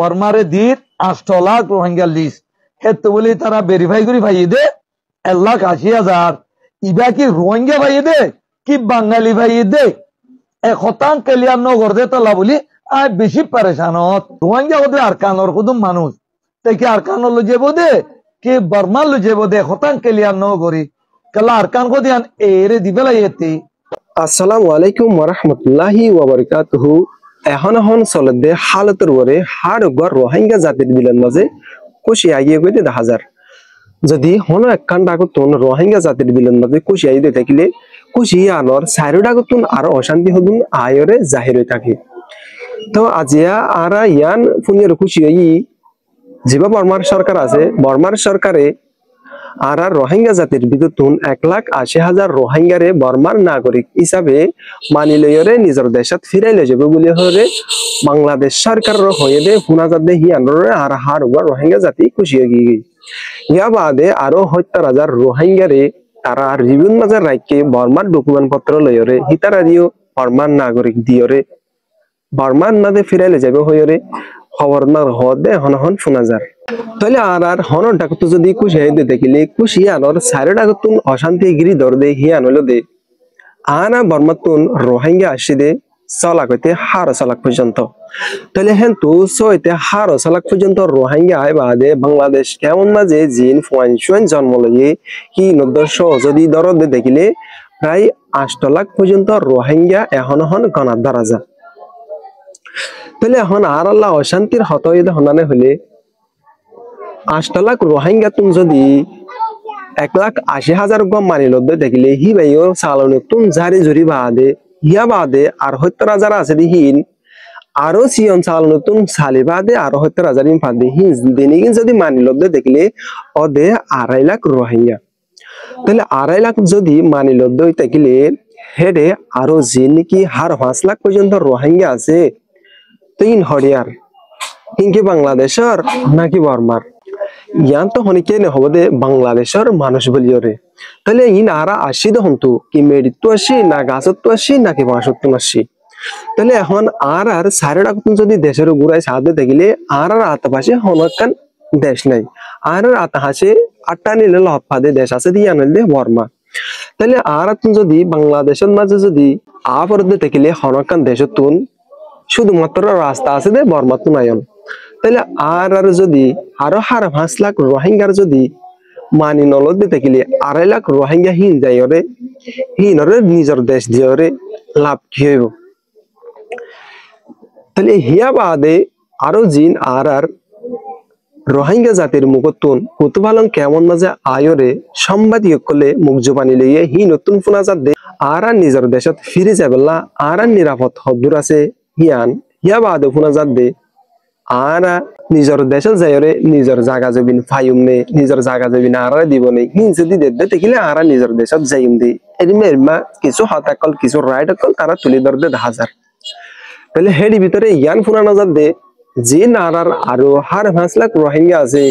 বর্মারে দির 8 লাখ রোহিঙ্গা লিস্ট হেতু বলি তারা ভেরিফাই করে ভাইয়ে দে 1,80,000 ইবা কি রোহিঙ্গা ভাইয়ে দে কি বাঙালি ভাইয়ে দে এক শতাংশ ক্লিয়ার নগর দে তলা বলি আর বেশি পারেশানত রোহিঙ্গা হতে আরকানোর কুদুম মানুষ তাই কি আরকানো লো যাবো দে কি বর্মা লো যাবো দে শতাংশ ক্লিয়ার নগরি কালা আরকান কো দিয়ান এরে দিবে লাইতে। আসসালামু আলাইকুম ওয়া রাহমাতুল্লাহি ওয়া বারাকাতুহু। এখন চলতে হালতের ওরে হার গর রোহিঙ্গা জাতির বিলের মাঝে খুশি আইয়ে গইতে 10,000 যদি হন একখান ডাকতুন রোহিঙ্গা জাতির বিলের মাঝে খুশি আইতে থাকিলে খুশি আনর সাইরো ডাকতুন আর অশান্তি হদুন আয়রে জাহির হই থাকে। তো আজিয়া আরা ইয়ান ফুনির খুশি হই জিবা বর্মার সরকার আছে বর্মার সরকারে আর রোহিঙ্গা জাতির বিদ্যুতুন 1,80,000 রোহিঙ্গারে বর্মার নাগরিক হিসাবে মানি লইরে নিজের দেশত ফিরাইলে যাবে বলে হরে বাংলাদেশ সরকারের হয়ে দে ফুনাজাত দে হিয়ানরে আর হার রোহিঙ্গা জাতি খুশি হয়ে গিয়ে ইয়া বাদে আরো 70,000 রোহিঙ্গারে তারা রিভিউ মাঝে রাখকে বর্মার ডকুমেন্ট পত্র লইরে হিতারা দিও বর্মার নাগরিক দিয়রে বর্মার নাদে ফিরাইলে যাবে হয়ে খবর না হদে হন ফুনাজার তাহলে আর হনর ডাকতো যদি খুশি হয়ে দেখিলে খুশি আনর সাইরে ডাকতুন অশান্তি গিরি দরদে হিয়ান হলো দে আনা বর্মাতুন রোহিঙ্গা আসি দে 6 লাখ হইতে 12 লাখ পর্যন্ত তাহলে হেন্তু 6 হইতে 12 লাখ পর্যন্ত রোহিঙ্গা আয় বাদে বাংলাদেশ কেমন মাঝে জিন ফুয়ান জন্ম লইয়ে কি নদর্শ যদি দরদে দেখিলে প্রায় 8 লাখ পর্যন্ত রোহিঙ্গা এখন গণার দ্বারা যা তাহলে এখন আর আল্লাহ অশান্তির হতইদে হনানে হলে 8 লাখ রোহিঙ্গা তুম যদি 1,80,000 গম মানি লদ্দে দেখিলে হি ভাইও সালনে তুম জারি জুরি বাদে হিয়া বাদে আর 70,000 আছে দিহিন আরো সিয়ন সালনে তুম সালি বাদে আর 70,000 ইন ফাদে হি দিনিগিন যদি মানি লদ্দে দেখিলে অদে 2.5 লাখ রোহিঙ্গা তাহলে 2.5 লাখ যদি মানি লদ্দে দেখিলে হেডে আরো জিন কি হার 5 লাখ পর্যন্ত রোহিঙ্গা আছে তিন হরিয়ার হিংকি বাংলাদেশের নাকি বর্মার ইয়ান তো হনিকে নে হবদে বাংলাদেশের মানুষ বলিওরে তাহলে ইন আরা আসি দহন্তু কি মেডিতো আসি না গাছত আসি নাকি বাসত্তু আসি তাহলে এখন আর সাইরে ডাকতুন যদি দেশের গুড়াই সাথে দেখিলে আর আতপাশে হনকান দেশ নাই আর আতহাসে 8টা নিলে লফাদে দেশ আছে দিয়া নলে বর্মা তাহলে আর তুন যদি বাংলাদেশের মাঝে যদি আপরদে দেখিলে হনকান দেশতুন শুধুমাত্র রাস্তা আছে দে বর্মাতুন আয়ন তাহলে আর যদি আরো 5 লাখ রোহিঙ্গার যদি মানি নলদে দেখিলে 2.5 লাখ রোহিঙ্গা হিন যাইরে হিনরে নিজের দেশ দিয়রে লাভ কি হইব তাহলে হিয়া বাদে আরো জিন আর রোহিঙ্গা জাতির মুখতুন কুতুবালন কেমন মাঝে আয়রে সাংবাদিক কলে মুখ জবানি লইয়ে হি নতুন ফুনাজাত দে আর নিজের দেশত ফিরে যাবেলা আর নিরাপদ হদুর আছে হিয়ান হিয়া বাদে ফুনাজাত দে আর নিজের দেশে যাইরে নিজের জায়গা জমিন ফাইম নে নিজের জায়গা জমিন আর দিব নে হিন যদি দেদে দেখিলে আর নিজের দেশত যাইম দে এরিমা কিছু হতাকল কিছু রাইট কল তারা তুলি দরদে 10,000 তাহলে হেডি ভিতরে ইয়ান ফুনানো যাত দে যে নারার আরো 5 লাখ রোহিঙ্গা আছে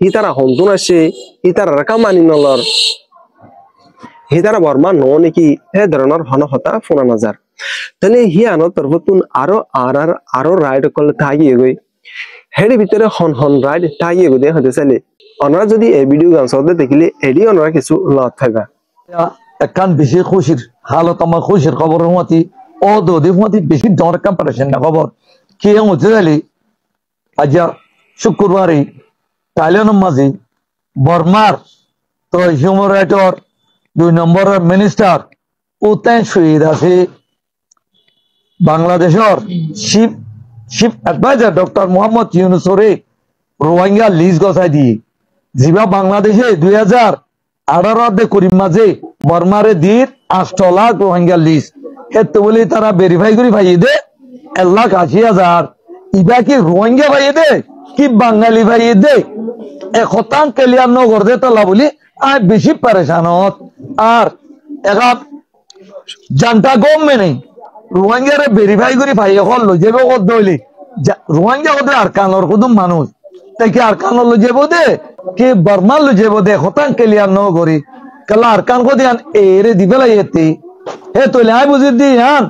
হি তারা হন্তন আসে হি তারা রাখা মানি নলর হি তারা বর্মা ন নাকি এ ধরনের হনহতা ফুনানো যার তাহলে হি আনো তরবতুন আরো রাইট কল থাকিয়ে গই হেডি ভিতরে হন রাইট থাকিয়ে গই দে হতে চাইলে ওনারা যদি এই ভিডিও গান সদে দেখিলে এডি ওনারা কিছু লত থাকবা একখান বেশি খুশির হালত আমার খুশির খবর মতি ও দোদি মতি বেশি দরকার পারেছেন না খবর কি হচ্ছে জানি আজ শুক্রবারে কাইলের মাঝে বর্মার তো হিউম্যান রাইটর 2 নম্বরের মিনিস্টার উতেন শহীদ আছে বাংলাদেশের চিফ অ্যাডভাইজার ডক্টর মোহাম্মদ ইউনুসরে রোহিঙ্গা লিস্ট গছাই দিয়ে জিবা বাংলাদেশে 2018 করিম মাঝে বর্মারে দির 8 লাখ রোহিঙ্গা লিস্ট হেতু বলি তারা ভেরিফাই করে ভাইয়ে দে 1,80,000 ইবা কি রোহিঙ্গা ভাইয়ে দে কি বাঙালি ভাইয়ে দে এক শতাংশ ক্লিয়ার নগর দে তলা বলি আর বেশি পারেশানত আর একা জানতা গম নেই রোহিঙ্গারে ভেরিফাই করে ভাইয়ে হল লো যাবে কত হইলে রোহিঙ্গা কত আরকানোর কুদুম মানুষ তাই কি আরকানো লো যাবো দে কি বর্মা লো যাবো দে শতাংশ ক্লিয়ার নগরি কালা আরকান কো দিয়ান এরে দিবে লাইতে হে তোলে আই বুঝি দি হান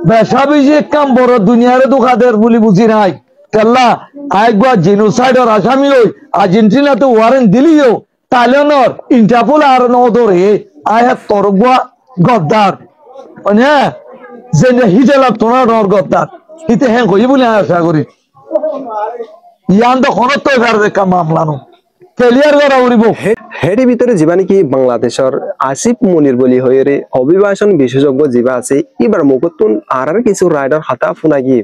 বেশা বেশি কাম বড় দুনিয়ারে দুখাদের বলি বুঝি নাই তেল্লা আরেকবার জেনোসাইডর আসামি হই আর্জেন্টিনাতে ওয়ারেন্ট দিলিও তাইলেনর ইন্টারপোল আর নদরে আয়া তরগুয়া গদ্দার মানে যে হিটেলা তোনা নর গদ্দার হিতে হ্যাঁ কই বলে আশা করি ইয়ান তো খনত তো এবার দেখা মামলানো ক্লিয়ার করা উড়িব হেডি ভিতরে যিবা নাকি বাংলাদেশের আসিফ মনির বলি হয়ে অভিবাসন বিশেষজ্ঞ যিবা আছে এবার মুকুতুন আর কিছু রাইডার হাতা ফুনাগি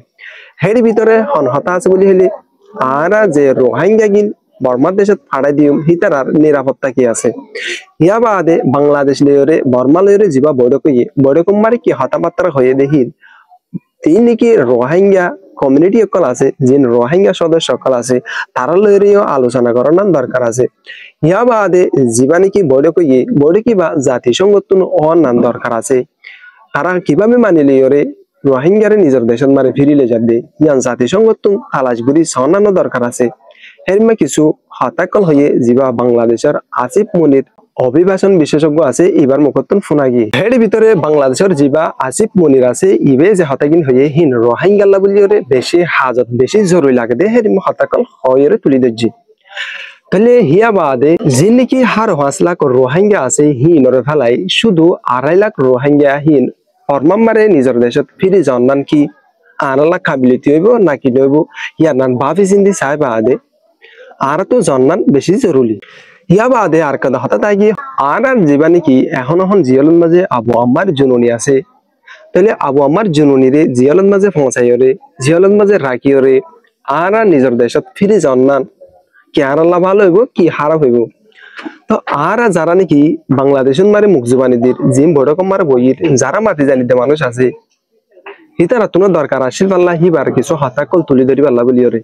হেডি ভিতরে হতা আছে বলি হলে আর যে রোহিঙ্গা গিন বর্মা দেশত ফাড়াই দিম হিতার নিরাপত্তা কি আছে ইয়া বাদে বাংলাদেশ লয়রে বর্মা লয়রে যিবা বৈরকম মারি কি হতামাত্রা হয়ে দেখি তিন নাকি রোহিঙ্গা কমিউনিটি সকল আছে যে রোহিঙ্গা সদস্য সকল আছে তারা লয়রেও আলোচনা করার দরকার আছে ইয়া বাদে যিবা নাকি বৈঠকি বা জাতিসংঘতন নাম দরকার আছে তারা কিভাবে মানিলে রোহিঙ্গারে নিজের দেশত মারে ফিরিলে যাবে ইয়ান জাতিসংঘতন তালাশগুড়ি সনানো দরকার আছে হেরমা কিছু হতাকল হয়ে যিবা বাংলাদেশের আসিফ মনির অভিবাসন বিশেষজ্ঞ আছে এবার মুখতন ফুনাগি হের ভিতরে বাংলাদেশের যিবা আসিফ মনির আছে ইবে যে হতাগিন হয়ে হিন রোহিঙ্গাল্লা বলি বেশি হাজত বেশি জরুরি লাগে দে হের হতাকল হয়ে তুলি দর্জি তাহলে হিয়া বাদে যে নাকি হার 5 লাখ রোহিঙ্গা আছে হিনরে ফেলাই শুধু 2.5 লাখ রোহিঙ্গা হিন ফরমাম্মারে নিজের দেশত ফিরে যান কি আনালা কাবিলিতি হইব নাকি নইব ইয়ার নান ভাবি চিন্তি চাই বাদে আর তো জন্নান বেশি জরুরি ইয়া বাদে আর কাদা হতা তাই আর যিবা নাকি এখন জিয়ালন মাঝে আবু আম্মার জননী আছে তাহলে আবু আম্মার জননীরে জিয়ালন মাঝে পৌঁছাইরে জিয়ালন মাঝে রাখিওরে আর নিজের দেশত ফিরে জন্নান কি আর আল্লাহ ভালো হইব কি খারাপ হইব তো আর যারা নাকি বাংলাদেশের মারে মুখ জুবানি দির জিম বড়কম মারে বইয়ের যারা মাটি জানিতে মানুষ আছে হিতারা তোমার দরকার আসিল পাল্লা হিবার কিছু হতাকল তুলি ধরি পাল্লা বলিওরে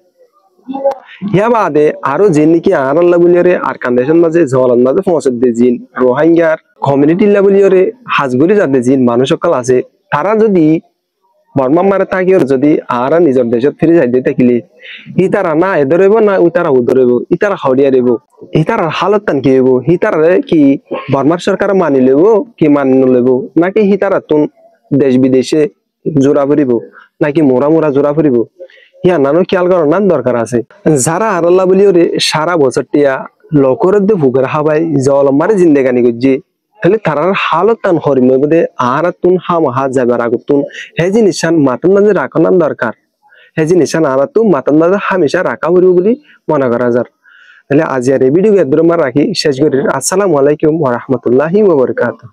ইয়া বাদে আরো যে নাকি আর আল্লাহ বলিওরে আর কান্দেশন মাঝে জওয়ালান মাঝে পৌঁছে দিয়ে জিন রোহিঙ্গার কমিউনিটি বলিওরে হাজগুড়ি যাতে জিন মানুষ সকল আছে তারা যদি বর্মা মারে থাকিওর যদি আর নিজের দেশত ফিরে যাইতে থাকিলে ইতারা না এদরেব না উতারা উদরেব ইতারা হরিয়া দেব ইতার হালত তান কি হইব হিতারে কি বর্মার সরকার মানি লেব কি মানি নলেব নাকি হিতারা তুন দেশ বিদেশে জোড়া ফুরিব নাকি মোরা জোড়া ফুরিব ইয়া নানো খেয়াল করার নান দরকার আছে যারা আর আল্লাহ বলিওরে সারা বছর টিয়া লকরের দে ভুগের হাবাই জলমারে জিন্দেগানি করছে তাহলে তারার হালত টান হরিম বোধে আর তুন হামাহা যাবার আগুতুন হেজি নিশান মাতন মাঝে রাখার দরকার হেজি নিশান আর তুন মাতন মাঝে হামেশা রাখা হইব বলে মনে করা যার তাহলে আজ আর এই ভিডিও এদরমার রাখি শেষ করি আসসালামু আলাইকুম ওয়া রাহমাতুল্লাহি ওয়া বারাকাতুহু